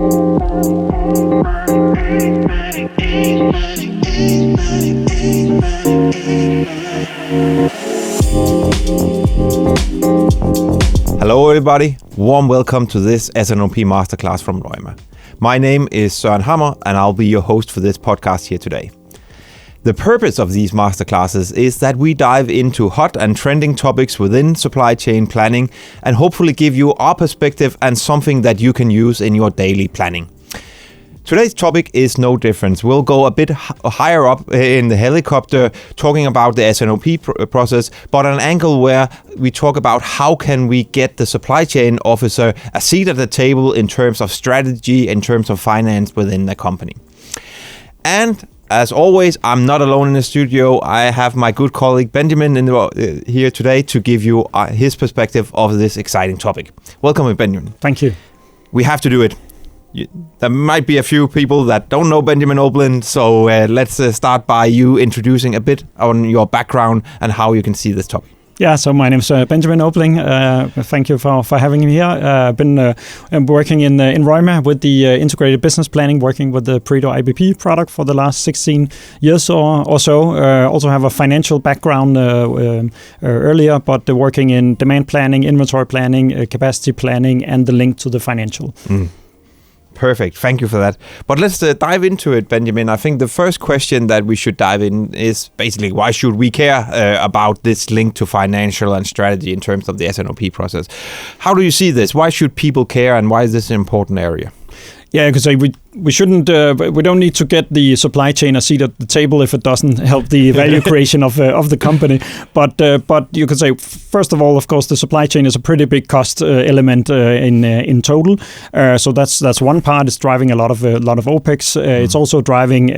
Hello everybody, warm welcome to this S&OP Masterclass from Leuma. My name is Søren Hammer and I'll be your host for this podcast here today. The purpose of these masterclasses is that we dive into hot and trending topics within supply chain planning and hopefully give you our perspective and something that you can use in your daily planning. Today's topic is no different. We'll go a bit higher up in the helicopter talking about the S&OP process, but an angle where we talk about how can we get the supply chain officer a seat at the table in terms of strategy, in terms of finance within the company. And as always, I'm not alone in the studio. I have my good colleague Benjamin here today to give you his perspective of this exciting topic. Welcome, Benjamin. Thank you. We have to do it. There might be a few people that don't know Benjamin Oblen, so let's start by you introducing a bit on your background and how you can see this topic. Yeah, so my name is Benjamin Oblen. Thank you for having me here. I've been working in Leuma with the integrated business planning, working with the Pareto IBP product for the last 16 years or so. Also have a financial background earlier, but working in demand planning, inventory planning, capacity planning, and the link to the financial. Perfect. Thank you for that. But let's dive into it, Benjamin. I think the first question that we should dive in is basically why should we care about this link to financial and strategy in terms of the S&OP process? How do you see this? Why should people care and why is this an important area? Yeah, because we shouldn't. We don't need to get the supply chain a seat at the table if it doesn't help the value creation of the company. But you could say first of all, of course, the supply chain is a pretty big cost element in total. So that's one part. It's driving a lot of OPEX. It's also driving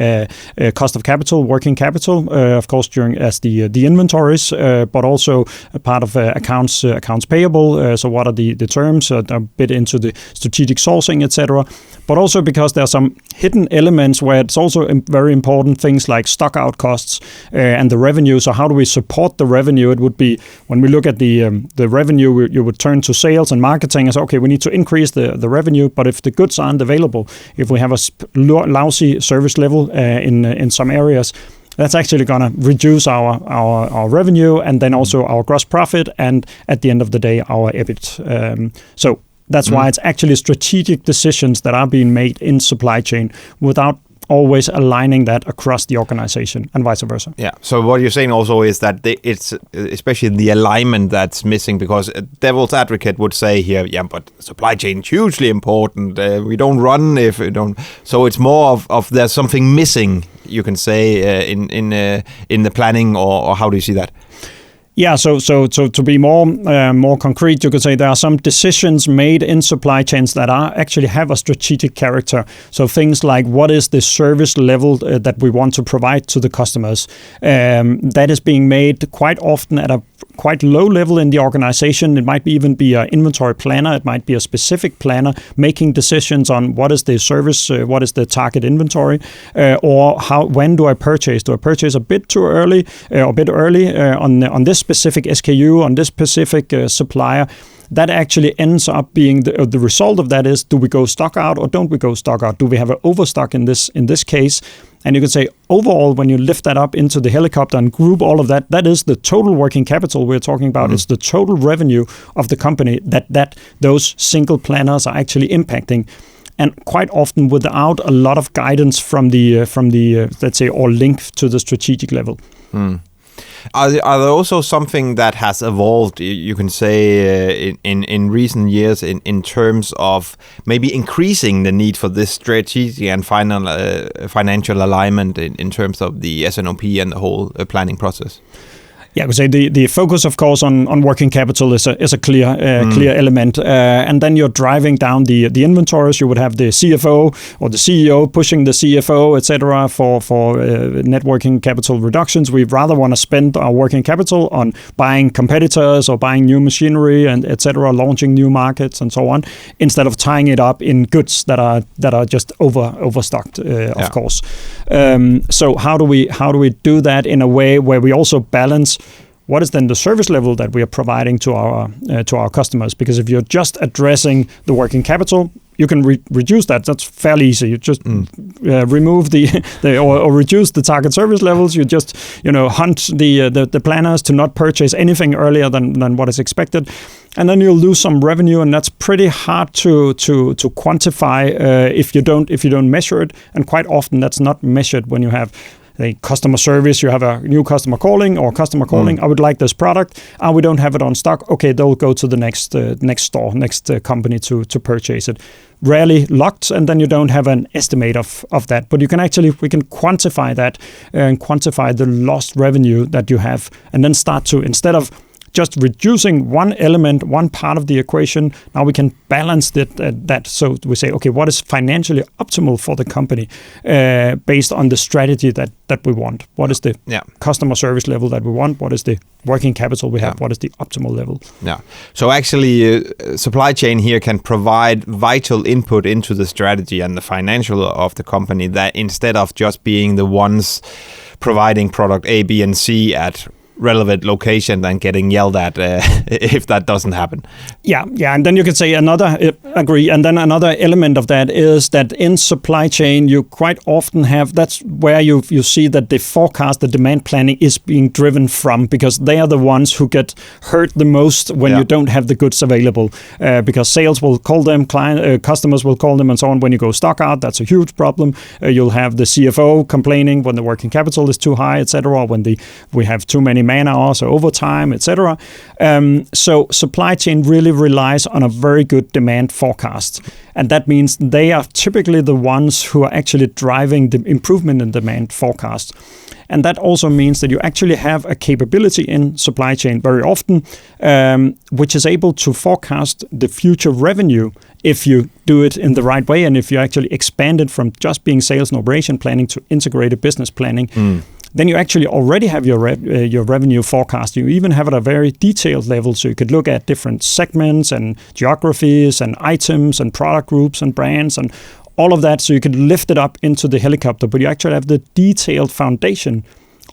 cost of capital, working capital, of course, as the inventories, but also a part of accounts payable. So what are the terms? A bit into the strategic sourcing, etc. But also because there are some hidden elements where it's also very important things like stock out costs and the revenue. So how do we support the revenue? It would be when we look at the revenue, you would turn to sales and marketing and say, okay, we need to increase the revenue. But if the goods aren't available, if we have a lousy service level in some areas, that's actually going to reduce our revenue and then also our gross profit and at the end of the day, our EBIT. So that's why it's actually strategic decisions that are being made in supply chain without always aligning that across the organization and vice versa. Yeah. So what you're saying also is that it's especially the alignment that's missing, because a devil's advocate would say here, yeah, but supply chain is hugely important. We don't run if we don't. So it's more of there's something missing, you can say, in the planning, or how do you see that? Yeah, so to be more concrete, you could say there are some decisions made in supply chains that actually have a strategic character. So things like what is the service level that we want to provide to the customers. That is being made quite often at a quite low level in the organization. It might even be an inventory planner. It might be a specific planner making decisions on what is the service, what is the target inventory, or when do I purchase? Do I purchase a bit too early or a bit early on this specific SKU, on this specific supplier? That actually ends up being the result of that is, do we go stock out or don't we go stock out? Do we have an overstock in this case? And you could say overall, when you lift that up into the helicopter and group all of that, that is the total working capital we're talking about. It's the total revenue of the company that those single planners are actually impacting. And quite often without a lot of guidance from the let's say, or link to the strategic level. Are there also something that has evolved, you can say, in recent years in terms of maybe increasing the need for this strategic and financial alignment in terms of the S&OP and the whole planning process? Yeah, I would say the focus, of course, on working capital is a clear element, and then you're driving down the inventories. You would have the CFO or the CEO pushing the CFO, etc. for net working capital reductions. We rather want to spend our working capital on buying competitors or buying new machinery and etc. Launching new markets and so on, instead of tying it up in goods that are just overstocked, of course. So how do we do that in a way where we also balance what is then the service level that we are providing to our customers? Because if you're just addressing the working capital, you can reduce that. That's fairly easy. You just remove or reduce the target service levels. You just hunt the planners to not purchase anything earlier than what is expected, and then you'll lose some revenue, and that's pretty hard to quantify if you don't measure it. And quite often that's not measured when you have a customer service. You have a new customer calling, I would like this product. We don't have it on stock. Okay, they'll go to the next store, next company to purchase it. Rarely locked, and then you don't have an estimate of that. But we can quantify that and quantify the lost revenue that you have, and then start to, instead of just reducing one element, one part of the equation, now we can balance that. So we say, okay, what is financially optimal for the company based on the strategy that we want? What is the customer service level that we want? What is the working capital we have? What is the optimal level? Yeah. So actually, supply chain here can provide vital input into the strategy and the financial of the company, that instead of just being the ones providing product A, B, and C at relevant location and getting yelled at if that doesn't happen. Yeah, and then you could say agree, and then another element of that is that in supply chain you quite often have, that's where you see that the forecast, the demand planning is being driven from, because they are the ones who get hurt the most when you don't have the goods available, because sales will call them, customers will call them, and so on. When you go stock out, that's a huge problem. You'll have the CFO complaining when the working capital is too high, etc., when we have too many man hours or overtime, etc. So supply chain really relies on a very good demand forecast. And that means they are typically the ones who are actually driving the improvement in demand forecast. And that also means that you actually have a capability in supply chain very often, which is able to forecast the future revenue if you do it in the right way, and if you actually expand it from just being sales and operation planning to integrated business planning. Then you actually already have your revenue forecast. You even have it at a very detailed level, so you could look at different segments and geographies and items and product groups and brands and all of that, so you could lift it up into the helicopter, but you actually have the detailed foundation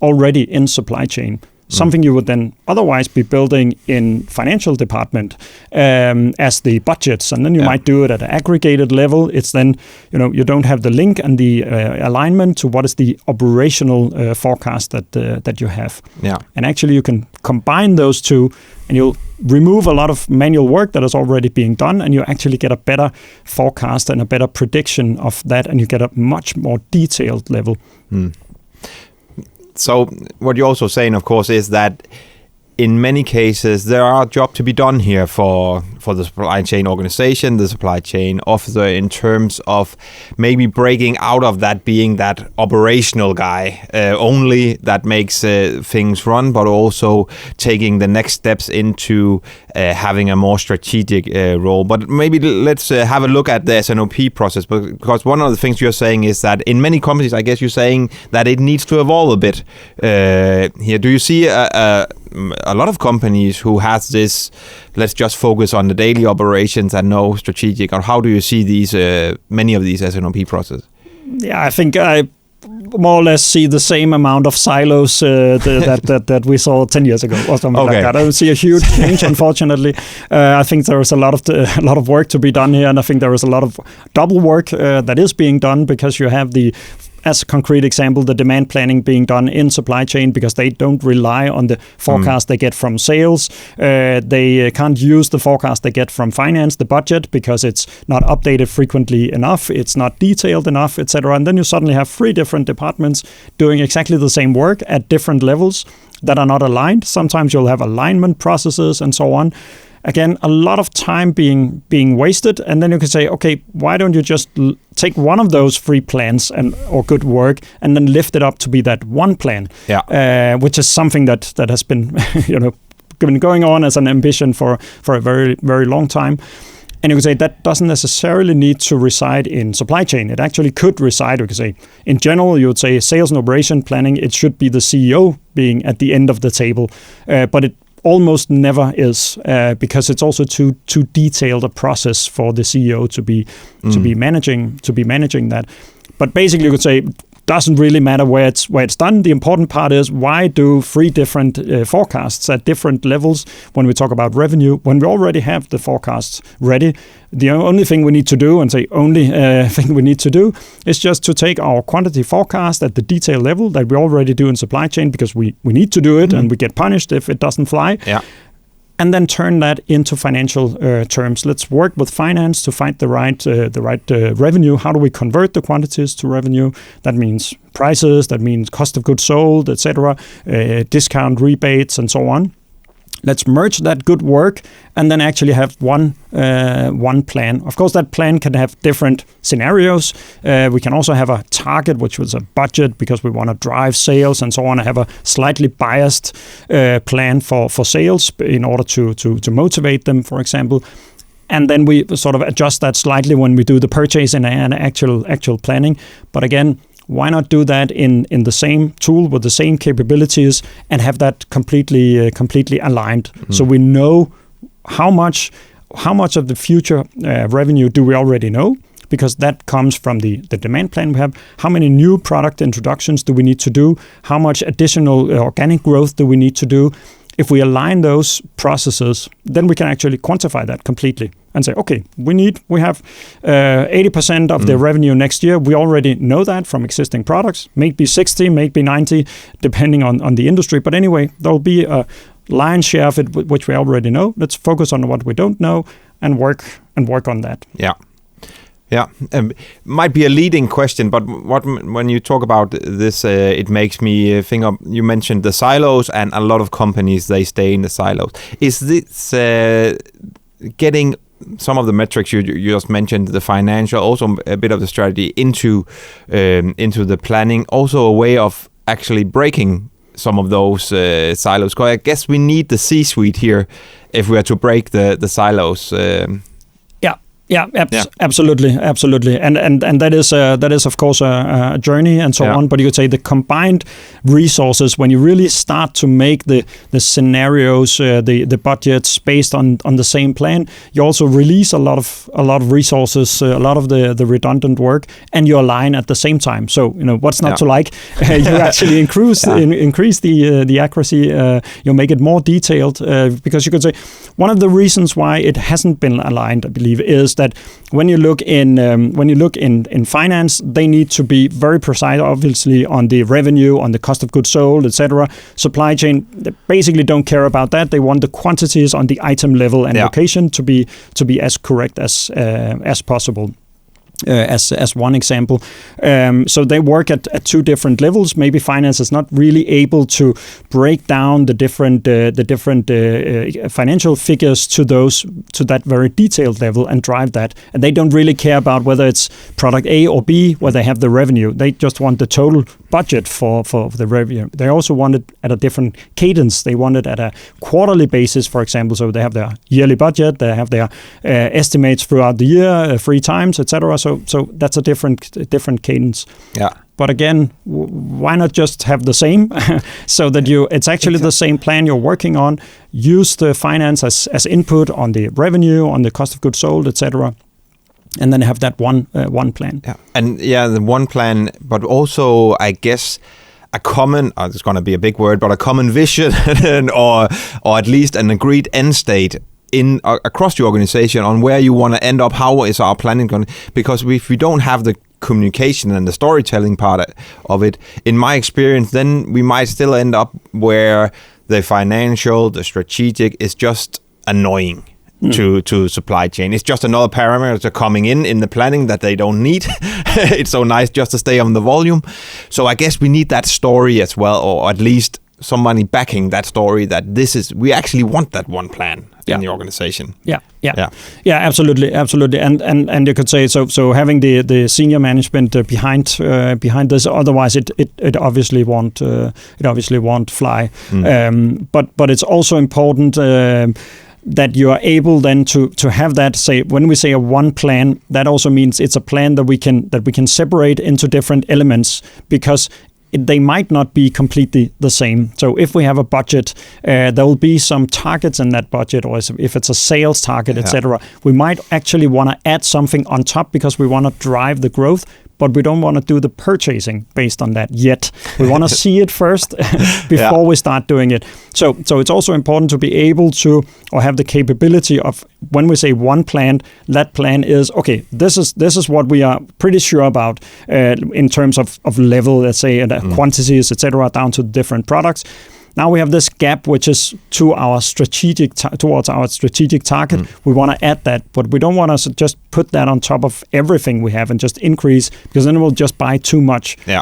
already in supply chain. Something you would then otherwise be building in financial department as the budgets, and then you might do it at an aggregated level. It's then, you don't have the link and the alignment to what is the operational forecast that you have. Yeah. And actually you can combine those two, and you'll remove a lot of manual work that is already being done, and you actually get a better forecast and a better prediction of that, and you get a much more detailed level. So what you're also saying, of course, is that in many cases there are jobs to be done here for the supply chain organization, the supply chain officer, in terms of maybe breaking out of that being that operational guy only that makes things run, but also taking the next steps into having a more strategic role. But maybe let's have a look at the S&OP process, because one of the things you're saying is that in many companies, I guess you're saying that it needs to evolve a bit here. Do you see a lot of companies who has this, let's just focus on the daily operations and no strategic, or how do you see these many of these S&OP processes? Yeah, I think I more or less see the same amount of silos that we saw 10 years ago or something like that. I don't see a huge change, unfortunately. I think there is a lot of work to be done here, and I think there is a lot of double work that is being done, because you have as a concrete example, the demand planning being done in supply chain, because they don't rely on the forecast they get from sales. They can't use the forecast they get from finance, the budget, because it's not updated frequently enough, it's not detailed enough, etc. And then you suddenly have 3 different departments doing exactly the same work at different levels that are not aligned. Sometimes you'll have alignment processes and so on. Again, a lot of time being wasted, and then you can say, okay, why don't you just take one of those 3 plans or good work and then lift it up to be that one plan, which is something that has been been going on as an ambition for a very, very long time. And you could say that doesn't necessarily need to reside in supply chain. It actually could reside, we could say, in general, you would say sales and operation planning, it should be the CEO being at the end of the table, but it almost never is, because it's also too detailed a process for the CEO to be managing that. But basically, you could say doesn't really matter where it's done. The important part is, why do 3 different forecasts at different levels when we talk about revenue, when we already have the forecasts ready? The only thing we need to do, and say only thing we need to do, is just to take our quantity forecast at the detail level that we already do in supply chain, because we need to do it, and we get punished if it doesn't fly. Yeah. And then turn that into financial terms. Let's work with finance to find the right revenue. How do we convert the quantities to revenue? That means prices, that means cost of goods sold, etc., discount, rebates, and so on. Let's merge that good work and then actually have one plan. Of course, that plan can have different scenarios. We can also have a target, which was a budget, because we want to drive sales and so on. I have a slightly biased plan for sales in order to motivate them, for example. And then we sort of adjust that slightly when we do the purchase and actual planning. But again, why not do that in the same tool with the same capabilities and have that completely aligned? So we know how much of the future revenue do we already know, because that comes from the demand plan we have. How many new product introductions do we need to do? How much additional organic growth do we need to do? If we align those processes, then we can actually quantify that completely and say, okay, we have 80% of the revenue next year. We already know that from existing products, maybe 60, maybe 90, depending on the industry. But anyway, there'll be a lion's share of it, which we already know. Let's focus on what we don't know and work on that. Yeah. Yeah, might be a leading question, but when you talk about this, it makes me think of, you mentioned the silos, and a lot of companies, they stay in the silos. Is this getting some of the metrics you just mentioned, the financial, also a bit of the strategy into the planning, also a way of actually breaking some of those silos? Because I guess we need the C-suite here if we are to break the silos. Absolutely, and that is of course a journey and so on. But you could say the combined resources, when you really start to make the scenarios, the budgets based on the same plan, you also release a lot of resources, a lot of the redundant work, and you align at the same time. So what's not to like? You actually increase the accuracy. You make it more detailed, because you could say one of the reasons why it hasn't been aligned, I believe, is that when you look in finance, they need to be very precise, obviously, on the revenue, on the cost of goods sold, etc. Supply chain, they basically don't care about that. They want the quantities on the item level and location to be as correct as possible. As one example, so they work at 2 different levels. Maybe finance is not really able to break down the different financial figures to that very detailed level and drive that. And they don't really care about whether it's product A or B, where they have the revenue. They just want the total budget for the revenue. They also want it at a different cadence. They want it at a quarterly basis, for example. So they have their yearly budget, they have their estimates throughout the year 3 times, etc. So that's a different cadence. Yeah. But again, why not just have the same, so that it's actually the same plan you're working on. Use the finance as input on the revenue, on the cost of goods sold, etc. And then have that one plan. Yeah. And the one plan, but also, I guess, a common, it's going to be a big word, but a common vision or at least an agreed end state across the organization on where you want to end up. How is our planning going? Because if we don't have the communication and the storytelling part of it, in my experience, then we might still end up where the financial, the strategic is just annoying to supply chain. It's just another parameter coming in the planning that they don't need. It's so nice just to stay on the volume. So I guess we need that story as well, or at least somebody backing that story, that we actually want that one plan in the organization. Yeah, absolutely. And you could say so having the senior management behind this, otherwise it obviously won't fly. But it's also important that you are able then to have that, say, when we say a one plan, that also means it's a plan that we can separate into different elements, because they might not be completely the same. So if we have a budget, there will be some targets in that budget, or if it's a sales target, etc. We might actually want to add something on top because we want to drive the growth. but we don't want to do the purchasing based on that yet. We want to see it first before we start doing it. So it's also important to be able to, or have the capability of, when we say one plan, that plan is, okay, this is what we are pretty sure about in terms of level, let's say, and quantities, etc., down to different products. Now we have this gap, which is towards our strategic target. We want to add that, but we don't want to just put that on top of everything we have and just increase, because then we'll just buy too much. Yeah.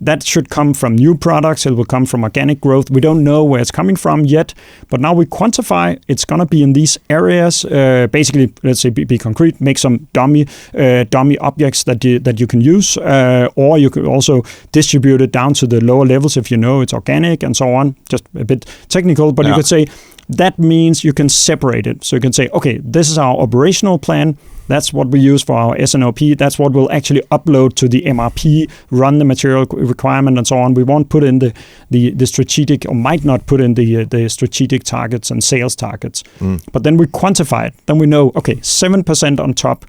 That should come from new products. It will come from organic growth. We don't know where it's coming from yet, but now we quantify it's going to be in these areas. Basically, let's say be concrete, make some dummy objects that you can use, or you could also distribute it down to the lower levels if you know it's organic and so on. Just a bit technical, but you could say that means you can separate it. So you can say, okay, this is our operational plan. That's what we use for our S&OP. That's what we'll actually upload to the MRP, run the material requirement and so on. We won't put in the strategic, or might not put in the strategic targets and sales targets. But then we quantify it. Then we know, okay, 7% on top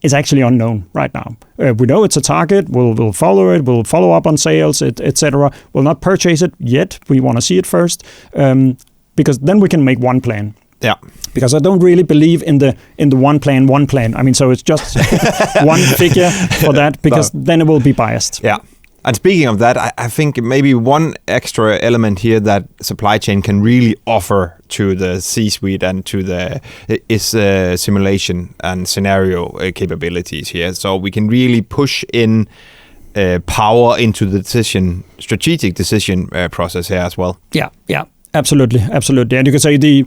is actually unknown right now. We know it's a target. We'll follow it. We'll follow up on sales, etc. We'll not purchase it yet. We want to see it first, because then we can make one plan. Yeah. Because I don't really believe in the one plan. I mean, so it's just one figure for that, because then it will be biased. Yeah. And speaking of that, I think maybe one extra element here that supply chain can really offer to the C-suite and to is simulation and scenario capabilities here. So we can really push in power into the strategic decision process here as well. Yeah, absolutely. And you could say the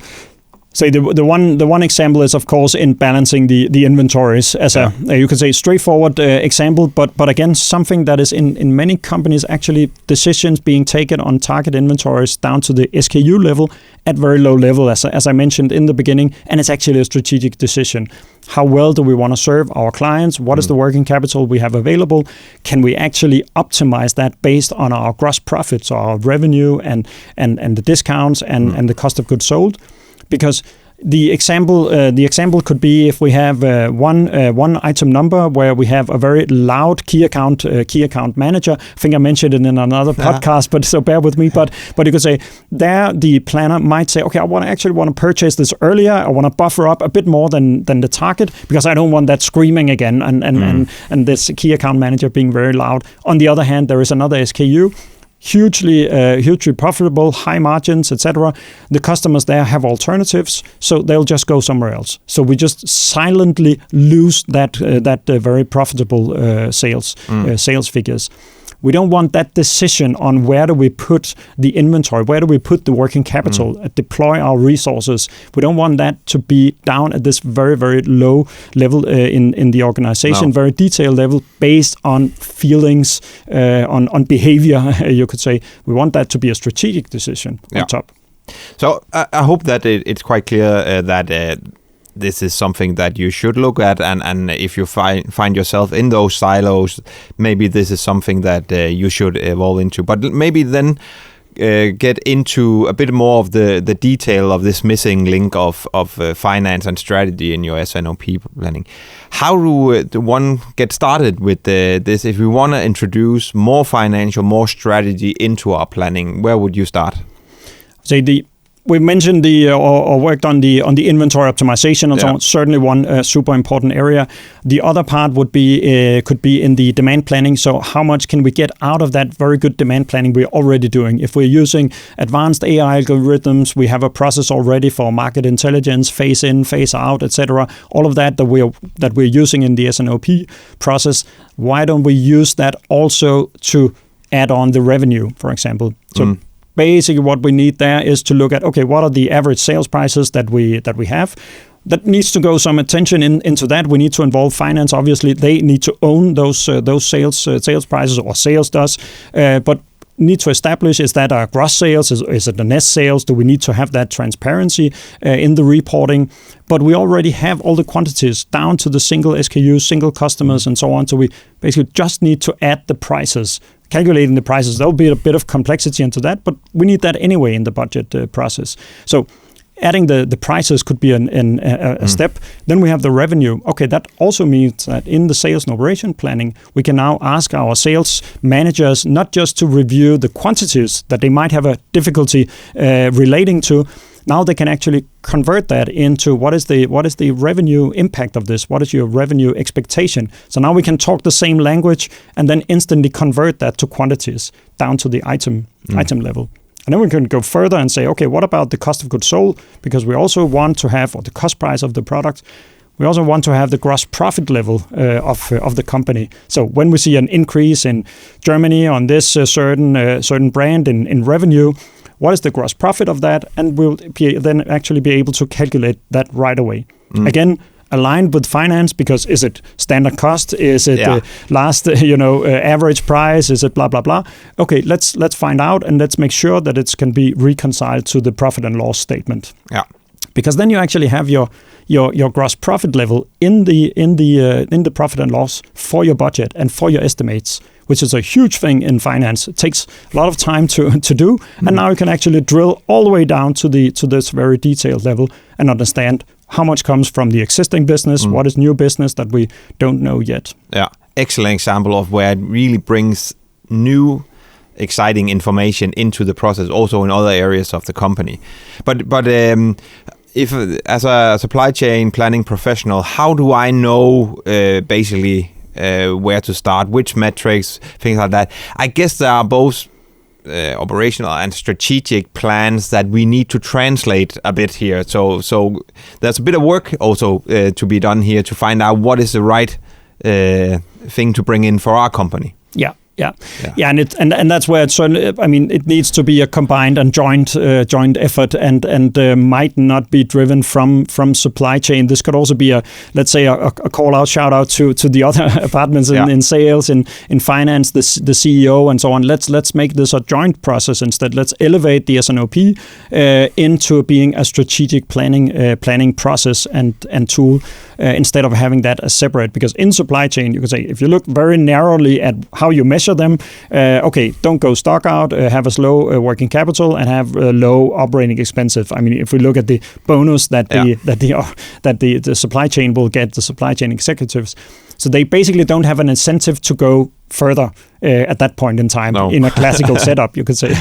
one example is, of course, in balancing the inventories as you could say straightforward example, but again, something that is in many companies actually decisions being taken on target inventories down to the SKU level at very low level, as I mentioned in the beginning, and it's actually a strategic decision. How well do we want to serve our clients? What is the working capital we have available? Can we actually optimize that based on our gross profits, or our revenue and the discounts and the cost of goods sold? Because the example could be if we have one item number where we have a very loud key account manager. I think I mentioned it in another podcast, but so bear with me. But you could say there the planner might say, okay, I want to purchase this earlier. I want to buffer up a bit more than the target, because I don't want that screaming again and this key account manager being very loud. On the other hand, there is another SKU. Hugely profitable, high margins, etc. The customers there have alternatives, so they'll just go somewhere else. So we just silently lose that very profitable sales figures. We don't want that decision on where do we put the inventory, where do we put the working capital, deploy our resources. We don't want that to be down at this very, very low level in the organization, very detailed level, based on feelings, on behavior, you could say. We want that to be a strategic decision on top. So I hope that it's quite clear that this is something that you should look at, and if you find yourself in those silos, maybe this is something that you should evolve into. But maybe then get into a bit more of the detail of this missing link of finance and strategy in your S&OP planning. How do one get started with this? If we want to introduce more financial, more strategy into our planning, where would you start? We mentioned or worked on the inventory optimization and so on. Certainly one super important area. The other part would be could be in the demand planning. So how much can we get out of that very good demand planning we're already doing? If we're using advanced AI algorithms, we have a process already for market intelligence, phase in, phase out, etc. All of that we're using in the S&OP process. Why don't we use that also to add on the revenue, for example? So basically, what we need there is to look at, okay, what are the average sales prices that we have? That needs to go some attention into that. We need to involve finance. Obviously, they need to own those sales prices, or sales does. But need to establish, is that our gross sales? Is it the net sales? Do we need to have that transparency in the reporting? But we already have all the quantities down to the single SKUs, single customers, and so on. So we basically just need to add the prices. Calculating the prices, there'll be a bit of complexity into that, but we need that anyway in the budget process. So adding the prices could be a step. Then we have the revenue. Okay, that also means that in the sales and operation planning, we can now ask our sales managers not just to review the quantities that they might have a difficulty relating to. Now they can actually convert that into what is the revenue impact of this? What is your revenue expectation? So now we can talk the same language and then instantly convert that to quantities down to the item level. And then we can go further and say, okay, what about the cost of goods sold? Because we also want to have, or the cost price of the product, we also want to have the gross profit level of the company. So when we see an increase in Germany on this certain brand in revenue, what is the gross profit of that? And we'll then actually be able to calculate that right away. Again, aligned with finance, because is it standard cost? Is it last average price? Is it blah blah blah? Okay, let's find out and let's make sure that it can be reconciled to the profit and loss statement. Yeah, because then you actually have your gross profit level in the profit and loss for your budget and for your estimates, which is a huge thing in finance. It takes a lot of time to do, and now you can actually drill all the way down to this very detailed level and understand how much comes from the existing business, what is new business that we don't know yet. Yeah, excellent example of where it really brings new, exciting information into the process, also in other areas of the company. But if as a supply chain planning professional, how do I know basically where to start, which metrics, things like that? I guess there are both operational and strategic plans that we need to translate a bit here. So there's a bit of work also to be done here to find out what is the right thing to bring in for our company. Yeah, and that's where it's. I mean, it needs to be a combined and joint effort, and might not be driven from supply chain. This could also be a call out, shout out to the other departments in sales, in finance, the CEO, and so on. Let's make this a joint process instead. Let's elevate the S&OP into being a strategic planning process and tool instead of having that as separate. Because in supply chain, you could say if you look very narrowly at how you measure them, don't go stock out, have a slow working capital, and have low operating expenses. I mean, if we look at the bonus that the supply chain will get, the supply chain executives, so they basically don't have an incentive to go further at that point in time in a classical setup, you could say.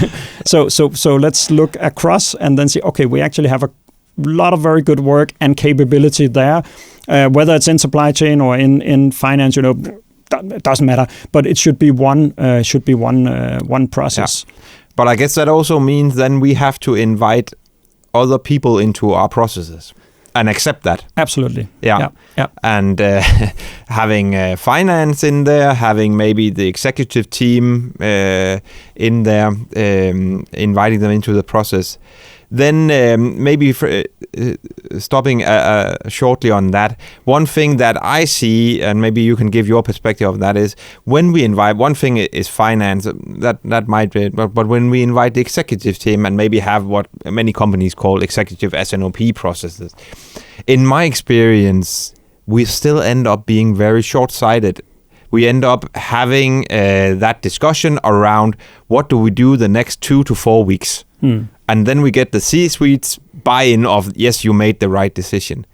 So let's look across and then see, okay, we actually have a lot of very good work and capability there, whether it's in supply chain or in finance, it doesn't matter, but it should be one process. Yeah. But I guess that also means then we have to invite other people into our processes and accept that. Absolutely. Yeah. And having finance in there, having maybe the executive team in there, inviting them into the process. Then maybe stopping shortly on that, one thing that I see, and maybe you can give your perspective of that, is when we invite, one thing is finance, that might be, but when we invite the executive team and maybe have what many companies call executive S&OP processes, in my experience, we still end up being very short-sighted. We end up having that discussion around what do we do the next 2 to 4 weeks. And then we get the C-suite's buy-in of, yes, you made the right decision.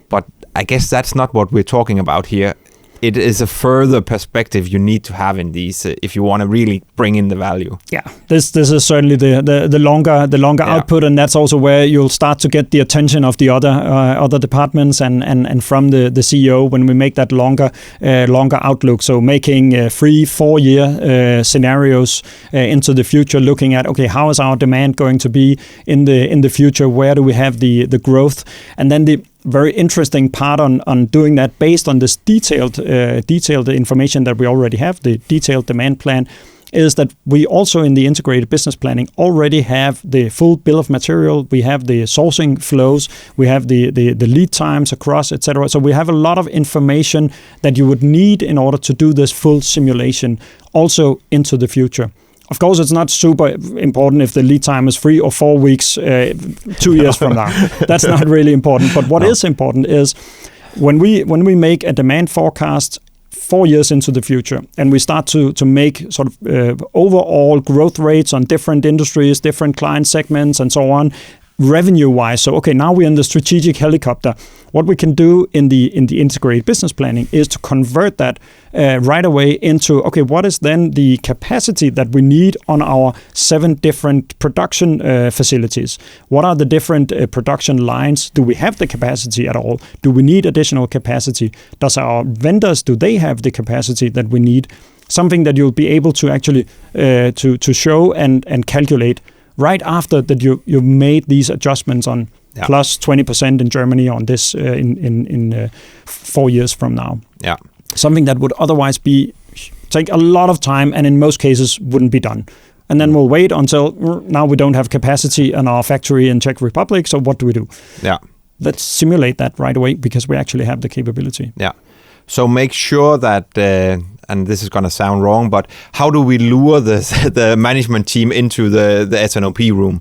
But I guess that's not what we're talking about here. It is a further perspective you need to have in these if you want to really bring in the value. Yeah, this is certainly the longer output, and that's also where you'll start to get the attention of the other departments and from the CEO when we make that longer outlook. So making 3-4 year scenarios into the future, looking at, okay, how is our demand going to be in the future? Where do we have the growth? And then the very interesting part on doing that based on this detailed information that we already have, the detailed demand plan, is that we also in the integrated business planning already have the full bill of material, we have the sourcing flows, we have the lead times across, etc. So we have a lot of information that you would need in order to do this full simulation also into the future. Of course, it's not super important if the lead time is 3 or 4 weeks 2 years from now. That's not really important. But what is important is when we make a demand forecast 4 years into the future, and we start to make sort of overall growth rates on different industries, different client segments, and so on. revenue-wise. So okay, now we're in the strategic helicopter. What we can do in the integrated business planning is to convert that right away into, okay, what is then the capacity that we need on our 7 different production facilities? What are the different production lines? Do we have the capacity at all? Do we need additional capacity? Does our vendors, do they have the capacity that we need? Something that you'll be able to actually to show and calculate right after that you've made these adjustments on plus 20% in Germany on this in 4 years from now. Yeah, something that would otherwise take a lot of time and in most cases wouldn't be done. And then we'll wait until now we don't have capacity in our factory in Czech Republic. So what do we do? Yeah, let's simulate that right away because we actually have the capability. Yeah. So make sure that, and this is going to sound wrong, but how do we lure the management team into the S&OP room?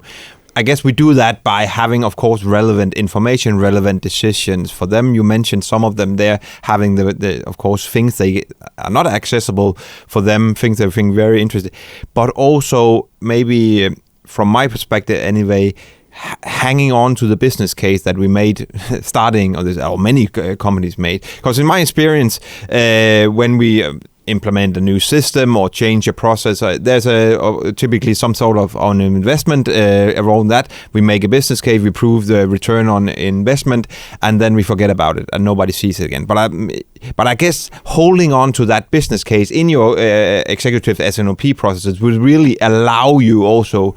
I guess we do that by having, of course, relevant information, relevant decisions for them. You mentioned some of them there, having the of course, things they are not accessible for them, things they think very interesting, but also maybe, from my perspective anyway, hanging on to the business case that we made starting, or many companies made. Because in my experience, when we implement a new system or change a process, there's typically some sort of an investment around that. We make a business case, we prove the return on investment, and then we forget about it and nobody sees it again. But I guess holding on to that business case in your executive S&OP processes will really allow you also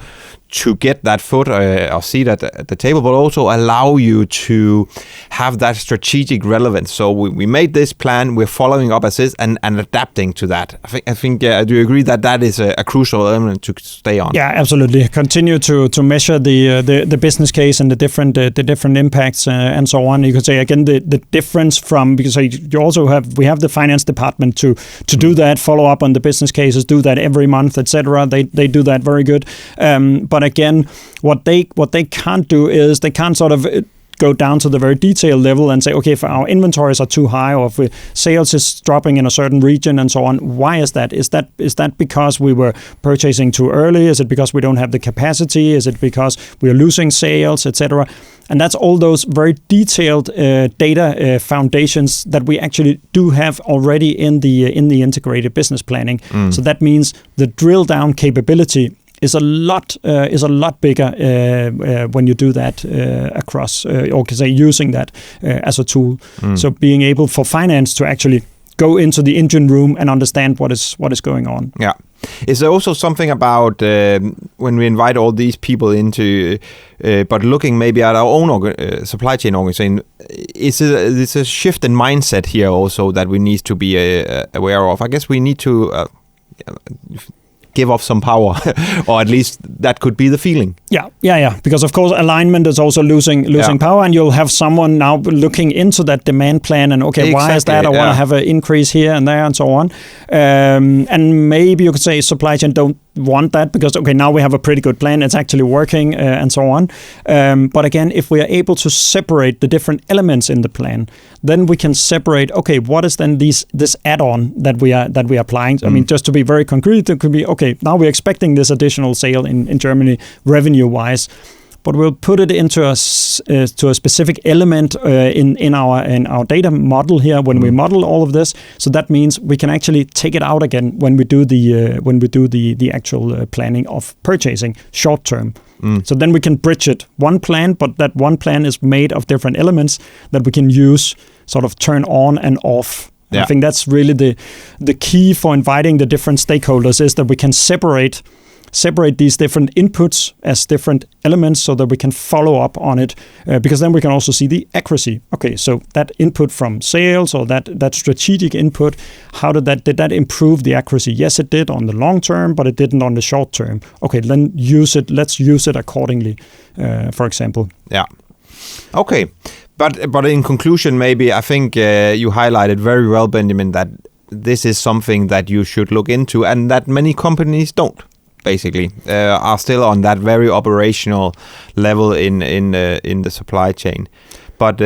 to get that foot or seat at the table, but also allow you to have that strategic relevance. So we made this plan, we're following up as is and adapting to that. I think do you agree that is a crucial element to stay on? Yeah, absolutely. Continue to measure the business case and the different impacts and so on. You could say again the difference from, because you also we have the finance department to do that, follow up on the business cases, do that every month, etc. They do that very good. But again, what they can't do is they can't sort of go down to the very detailed level and say, okay, if our inventories are too high or if sales is dropping in a certain region and so on, why is that? Is that because we were purchasing too early? Is it because we don't have the capacity? Is it because we are losing sales, etc.? And that's all those very detailed data foundations that we actually do have already in the integrated business planning. So that means the drill down capability is a lot bigger when you do that across, or can say using that as a tool. So being able for finance to actually go into the engine room and understand what is going on. Yeah. Is there also something about when we invite all these people into, but looking maybe at our own supply chain organization, is this a shift in mindset here also that we need to be aware of? I guess we need to give off some power, or at least that could be the feeling. Yeah. Because of course, alignment is also losing power, and you'll have someone now looking into that demand plan and why is that? I want to have an increase here and there and so on. And maybe you could say supply chain don't want that because now we have a pretty good plan, it's actually working and so on. But again, if we are able to separate the different elements in the plan, then we can separate. What is then this add-on that we are applying? I mean, just to be very concrete, it could be now we're expecting this additional sale in Germany revenue-wise, but we'll put it into to a specific element in our data model here when we model all of this. So that means we can actually take it out again when we do the actual planning of purchasing short term. So then we can bridge it one plan, but that one plan is made of different elements that we can use, sort of turn on and off. I think that's really the key for inviting the different stakeholders, is that we can separate these different inputs as different elements so that we can follow up on it, because then we can also see the accuracy. So that input from sales, or that strategic input, did that improve the accuracy? Yes, it did on the long term, but it didn't on the short term. Then let's use it accordingly, for example. Yeah. Okay. But in conclusion, maybe I think you highlighted very well, Benjamin, that this is something that you should look into and that many companies don't. Basically, are still on that very operational level in the supply chain, but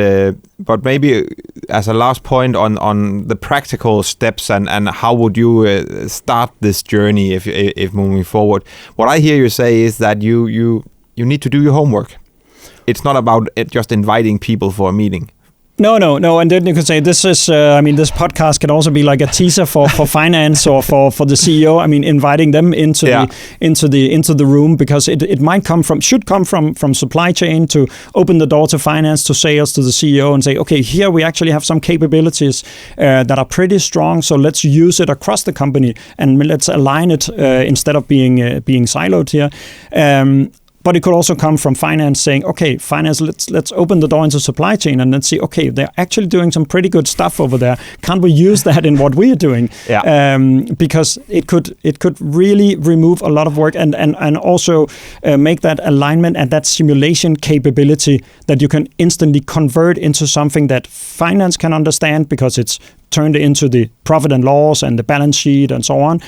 maybe as a last point on the practical steps and how would you start this journey if moving forward. What I hear you say is that you need to do your homework. it's not about just inviting people for a meeting. No, and then you could say this is. This podcast can also be like a teaser for finance or for the CEO. I mean, inviting them into the room, because it might should come from supply chain to open the door to finance, to sales, to the CEO, and say, okay, here we actually have some capabilities that are pretty strong. So let's use it across the company and let's align it instead of being siloed here. But it could also come from finance saying, okay, finance, let's open the door into supply chain and then see, okay, they're actually doing some pretty good stuff over there. Can't we use that in what we are doing? Yeah. Because it could really remove a lot of work and also make that alignment and that simulation capability that you can instantly convert into something that finance can understand, because it's turned into the profit and loss and the balance sheet and so on.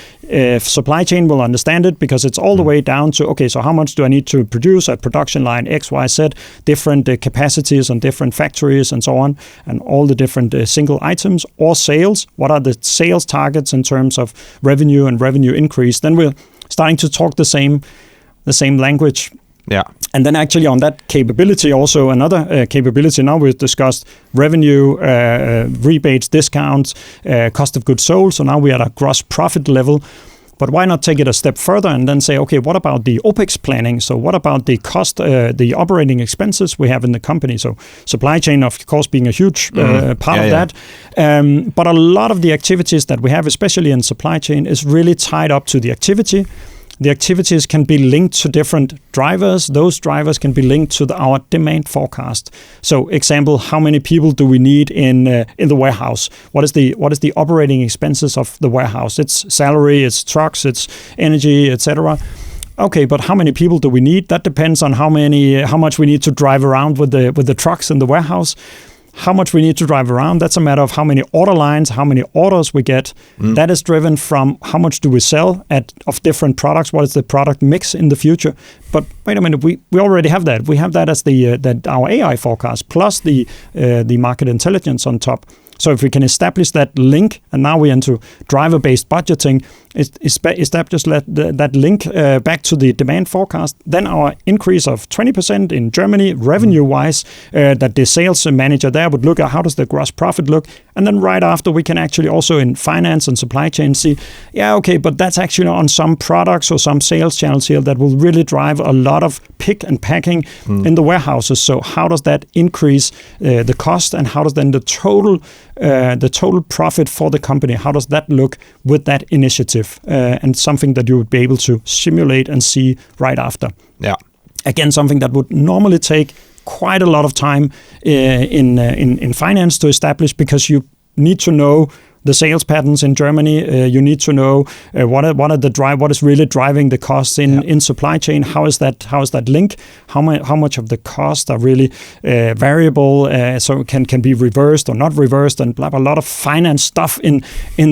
Supply chain will understand it, because it's all the way down to, okay, so how much do I need to produce at production line X, Y, Z, different capacities on different factories and so on, and all the different single items or sales. What are the sales targets in terms of revenue and revenue increase? Then we're starting to talk the same language. Yeah. And then actually on that capability, also another capability, now we've discussed revenue, rebates, discounts, cost of goods sold. So now we're at a gross profit level. But why not take it a step further and then say, okay, what about the OPEX planning? So what about the cost, the operating expenses we have in the company? So supply chain, of course, being a huge part of that. But a lot of the activities that we have, especially in supply chain, is really tied up to the activity. The activities can be linked to different drivers. Those drivers can be linked to our demand forecast. So, example, how many people do we need in the warehouse? What is the operating expenses of the warehouse? It's salary, it's trucks, it's energy, etc. Okay, but how many people do we need? That depends on how much we need to drive around with the trucks in the warehouse. How much we need to drive around, that's a matter of how many order lines, how many orders we get. That is driven from how much do we sell of different products, what is the product mix in the future. But wait a minute, we already have that. We have that as our AI forecast, plus the market intelligence on top. So if we can establish that link, and now we're into driver-based budgeting, establish that link back to the demand forecast, then our increase of 20% in Germany, revenue-wise, that the sales manager there would look at how does the gross profit look, and then right after we can actually also in finance and supply chain see, yeah, okay, but that's actually on some products or some sales channels here that will really drive a lot of pick and packing in the warehouses. So how does that increase the cost, and how does then the total profit for the company, how does that look with that initiative? And something that you would be able to simulate and see right after. Yeah. Again, something that would normally take quite a lot of time in finance to establish, because you need to know the sales patterns in Germany. You need to know what is really driving the costs in supply chain. How is that link? How much of the costs are really variable? So can be reversed or not reversed, and blah blah. A lot of finance stuff in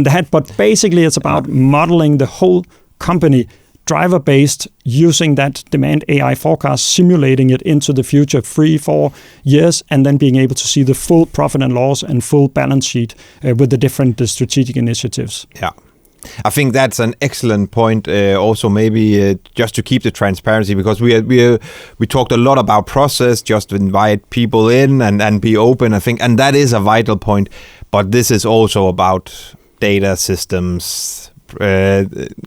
that. But basically, it's about modeling the whole company, driver-based, using that demand AI forecast, simulating it into the future 3-4 years, and then being able to see the full profit and loss and full balance sheet with the different strategic initiatives. Yeah. I think that's an excellent point. Also, maybe just to keep the transparency, because we talked a lot about process, just to invite people in and be open, I think, and that is a vital point. But this is also about data systems,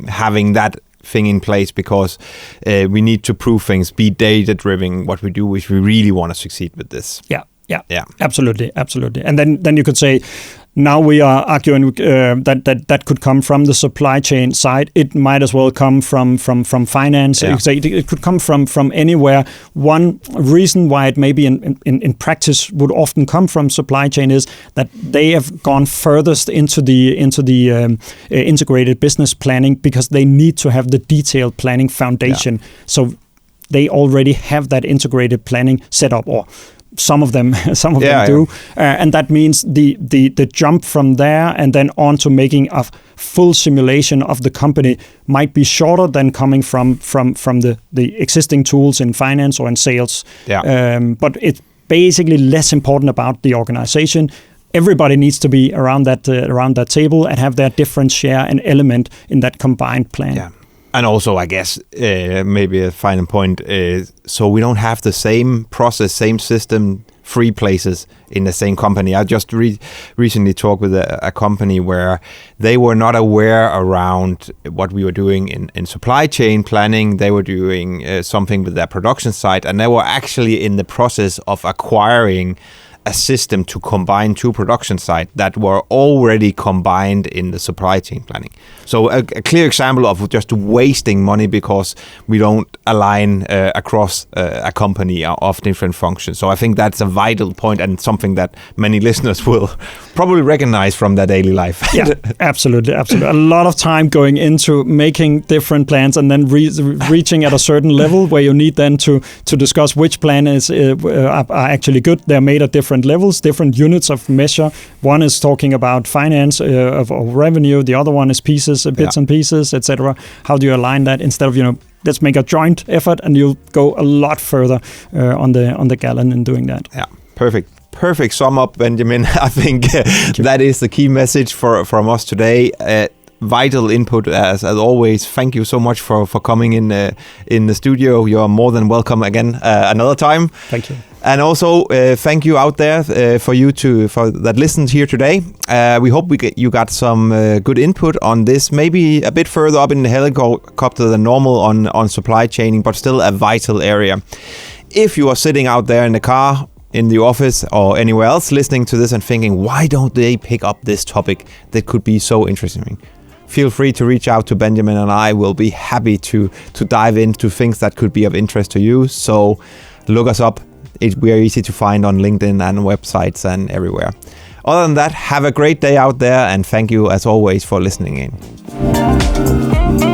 having that thing in place, because we need to prove things, be data driven, what we do if we really want to succeed with this. Yeah, absolutely. And then you could say, now we are arguing that could come from the supply chain side. It might as well come from finance. Yeah. You could say it could come from anywhere. One reason why it maybe in practice would often come from supply chain is that they have gone furthest into the integrated business planning, because they need to have the detailed planning foundation. Yeah. So they already have that integrated planning set up, or some of them do, and that means the jump from there and then on to making a full simulation of the company might be shorter than coming from the existing tools in finance or in sales. But it's basically less important about the organization. Everybody needs to be around that table and have their different share and element in that combined plan. And also, I guess, maybe a final point, so we don't have the same process, same system, 3 places in the same company. I just recently talked with a company where they were not aware around what we were doing in supply chain planning. They were doing something with their production side, and they were actually in the process of acquiring a system to combine 2 production sites that were already combined in the supply chain planning. So a clear example of just wasting money because we don't align across a company of different functions. So I think that's a vital point and something that many listeners will probably recognize from their daily life. Yeah, absolutely. A lot of time going into making different plans and then reaching at a certain level where you need then to discuss which plan are actually good. They're made at different levels, different units of measure. One is talking about finance of revenue. The other one is pieces, bits and pieces, etc. How do you align that instead of, let's make a joint effort, and you'll go a lot further on the gallon in doing that. Yeah, perfect sum up, Benjamin. I think that is the key message from us today. Vital input as always. Thank you so much for coming in the studio. You're more than welcome again another time. Thank you. And also thank you out there for that listened here today. We hope you got some good input on this, maybe a bit further up in the helicopter than normal on supply chaining, but still a vital area. If you are sitting out there in the car, in the office or anywhere else listening to this and thinking, why don't they pick up this topic that could be so interesting? Feel free to reach out to Benjamin, and I will be happy to dive into things that could be of interest to you. So look us up. We are easy to find on LinkedIn and websites and everywhere. Other than that, have a great day out there, and thank you as always for listening in.